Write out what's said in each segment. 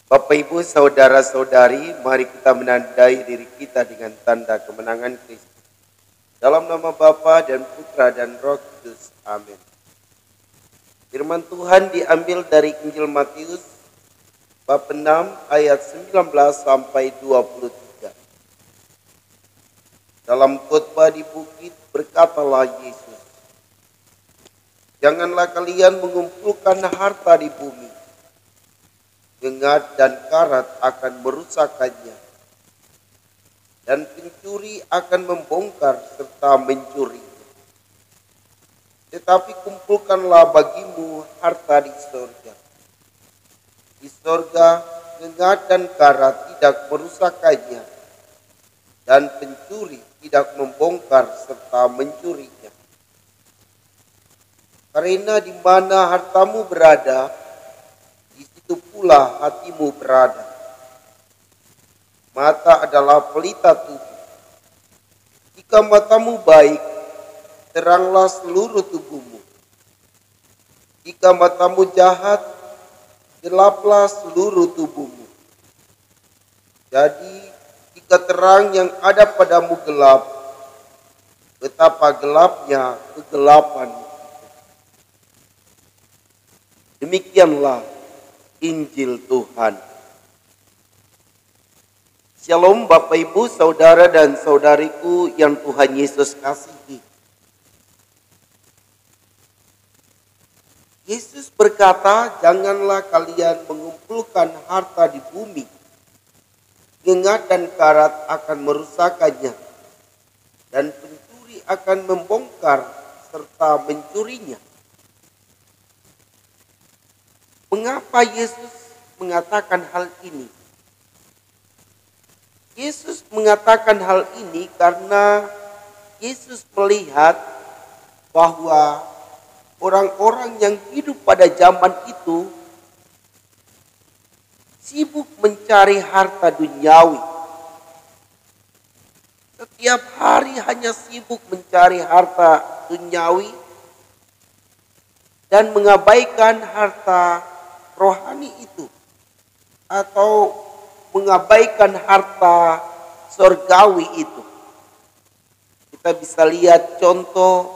Bapak, Ibu, saudara-saudari, mari kita menandai diri kita dengan tanda kemenangan Kristus. Dalam nama Bapa dan Putra dan Roh Kudus. Amin. Firman Tuhan diambil dari Injil Matius bab 6 ayat 19 sampai 23. Dalam khotbah di bukit berkatalah Yesus, "Janganlah kalian mengumpulkan harta di bumi. Gengat dan karat akan merusakkannya, dan pencuri akan membongkar serta mencuri. Tetapi kumpulkanlah bagimu harta di sorga. Di sorga gengat dan karat tidak merusakkannya, dan pencuri tidak membongkar serta mencurinya. Karena di mana hartamu berada, di situ pula hatimu berada. Mata adalah pelita tubuh. Jika matamu baik, teranglah seluruh tubuhmu. Jika matamu jahat, gelaplah seluruh tubuhmu. Jadi, jika terang yang ada padamu gelap, betapa gelapnya kegelapan itu." Demikianlah Injil Tuhan. Shalom Bapak, Ibu, saudara dan saudariku yang Tuhan Yesus kasihi. Yesus berkata, "Janganlah kalian mengumpulkan harta di bumi. Gengat dan karat akan merusakkannya, dan pencuri akan membongkar serta mencurinya." Mengapa Yesus mengatakan hal ini? Yesus mengatakan hal ini karena Yesus melihat bahwa orang-orang yang hidup pada zaman itu sibuk mencari harta duniawi. Setiap hari hanya sibuk mencari harta duniawi dan mengabaikan harta rohani itu, atau mengabaikan harta sorgawi itu. Kita bisa lihat contoh,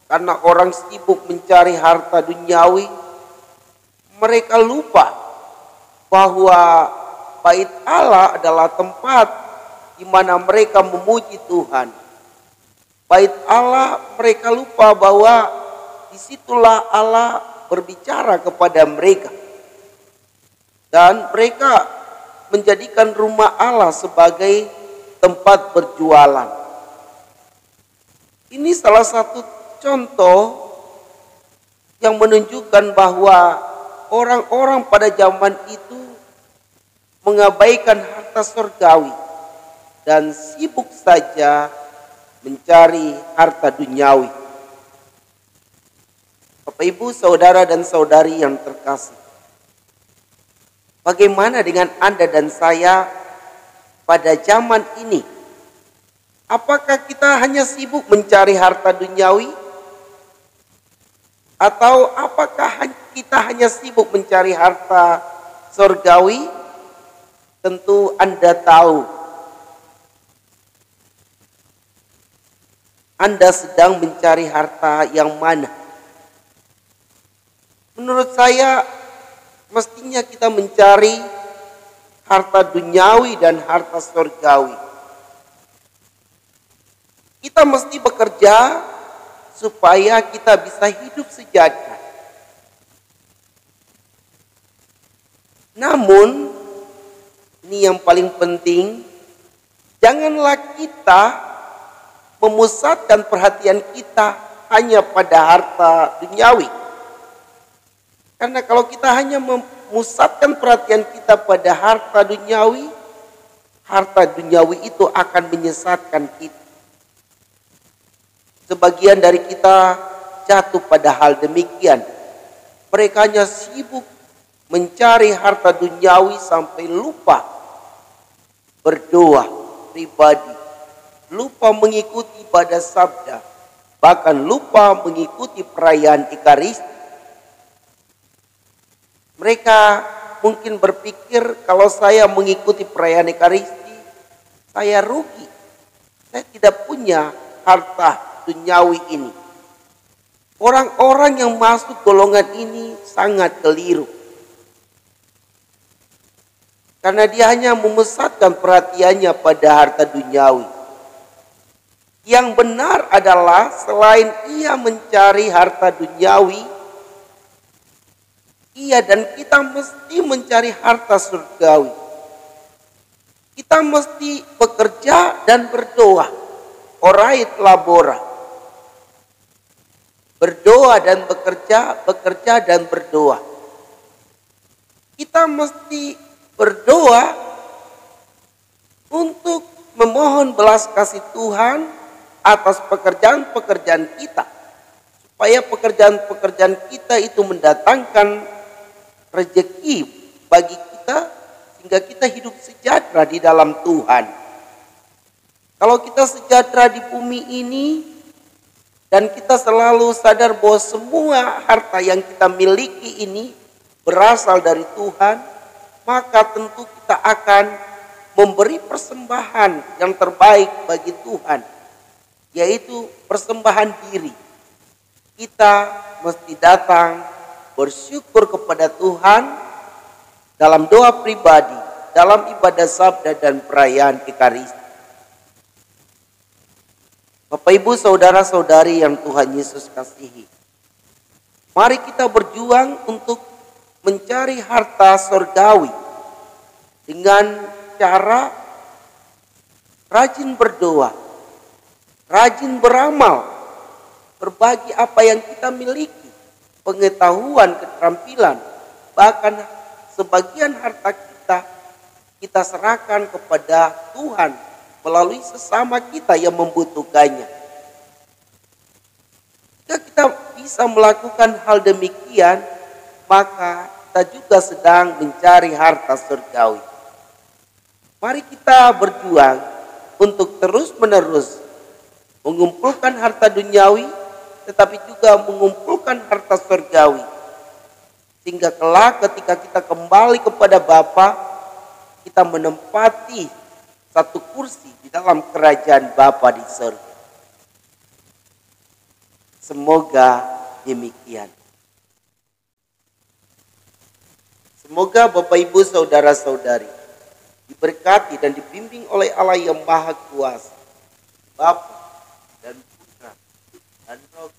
karena orang sibuk mencari harta duniawi, mereka lupa bahwa bait Allah adalah tempat di mana mereka memuji Tuhan. Bait Allah, mereka lupa bahwa disitulah Allah berbicara kepada mereka. Dan mereka menjadikan rumah Allah sebagai tempat berjualan. Ini salah satu contoh yang menunjukkan bahwa orang-orang pada zaman itu mengabaikan harta surgawi dan sibuk saja mencari harta duniawi. Bapak, Ibu, saudara dan saudari yang terkasih, bagaimana dengan Anda dan saya pada zaman ini? Apakah kita hanya sibuk mencari harta duniawi? Atau apakah kita hanya sibuk mencari harta surgawi? Tentu Anda tahu, Anda sedang mencari harta yang mana. Menurut saya, mestinya kita mencari harta duniawi dan harta surgawi. Kita mesti bekerja supaya kita bisa hidup sejahtera. Namun, ini yang paling penting, janganlah kita memusatkan perhatian kita hanya pada harta duniawi. Karena kalau kita hanya memusatkan perhatian kita pada harta duniawi itu akan menyesatkan kita. Sebagian dari kita jatuh pada hal demikian. Mereka hanya sibuk mencari harta duniawi sampai lupa berdoa pribadi, lupa mengikuti ibadah sabda, bahkan lupa mengikuti perayaan Ekaristi. Mereka mungkin berpikir kalau saya mengikuti perayaan Ekaristi, saya rugi. Saya tidak punya harta duniawi ini. Orang-orang yang masuk golongan ini sangat keliru. Karena dia hanya memusatkan perhatiannya pada harta duniawi. Yang benar adalah selain ia mencari harta duniawi, ia dan kita mesti mencari harta surgawi. Kita mesti bekerja dan berdoa. Orait labora. Berdoa dan bekerja, bekerja dan berdoa. Kita mesti berdoa untuk memohon belas kasih Tuhan atas pekerjaan-pekerjaan kita. Supaya pekerjaan-pekerjaan kita itu mendatangkan rezeki bagi kita, sehingga kita hidup sejahtera di dalam Tuhan. Kalau kita sejahtera di bumi ini, dan kita selalu sadar bahwa semua harta yang kita miliki ini berasal dari Tuhan, maka tentu kita akan memberi persembahan yang terbaik bagi Tuhan, yaitu persembahan diri. Kita mesti datang bersyukur kepada Tuhan dalam doa pribadi, dalam ibadah sabda dan perayaan Ekaristi. Bapak Ibu saudara-saudari yang Tuhan Yesus kasihi, mari kita berjuang untuk mencari harta surgawi dengan cara rajin berdoa, rajin beramal, berbagi apa yang kita miliki, pengetahuan, keterampilan, bahkan sebagian harta kita serahkan kepada Tuhan melalui sesama kita yang membutuhkannya. Jika kita bisa melakukan hal demikian, maka kita juga sedang mencari harta surgawi. Mari kita berjuang untuk terus-menerus mengumpulkan harta duniawi, tetapi juga mengumpulkan harta surgawi. Sehingga kelak ketika kita kembali kepada Bapa, kita menempati satu kursi di dalam kerajaan Bapa di surga. Semoga demikian. Semoga Bapak Ibu saudara-saudari diberkati dan dibimbing oleh Allah yang Maha Kuasa, Bapa dan Putra dan Roh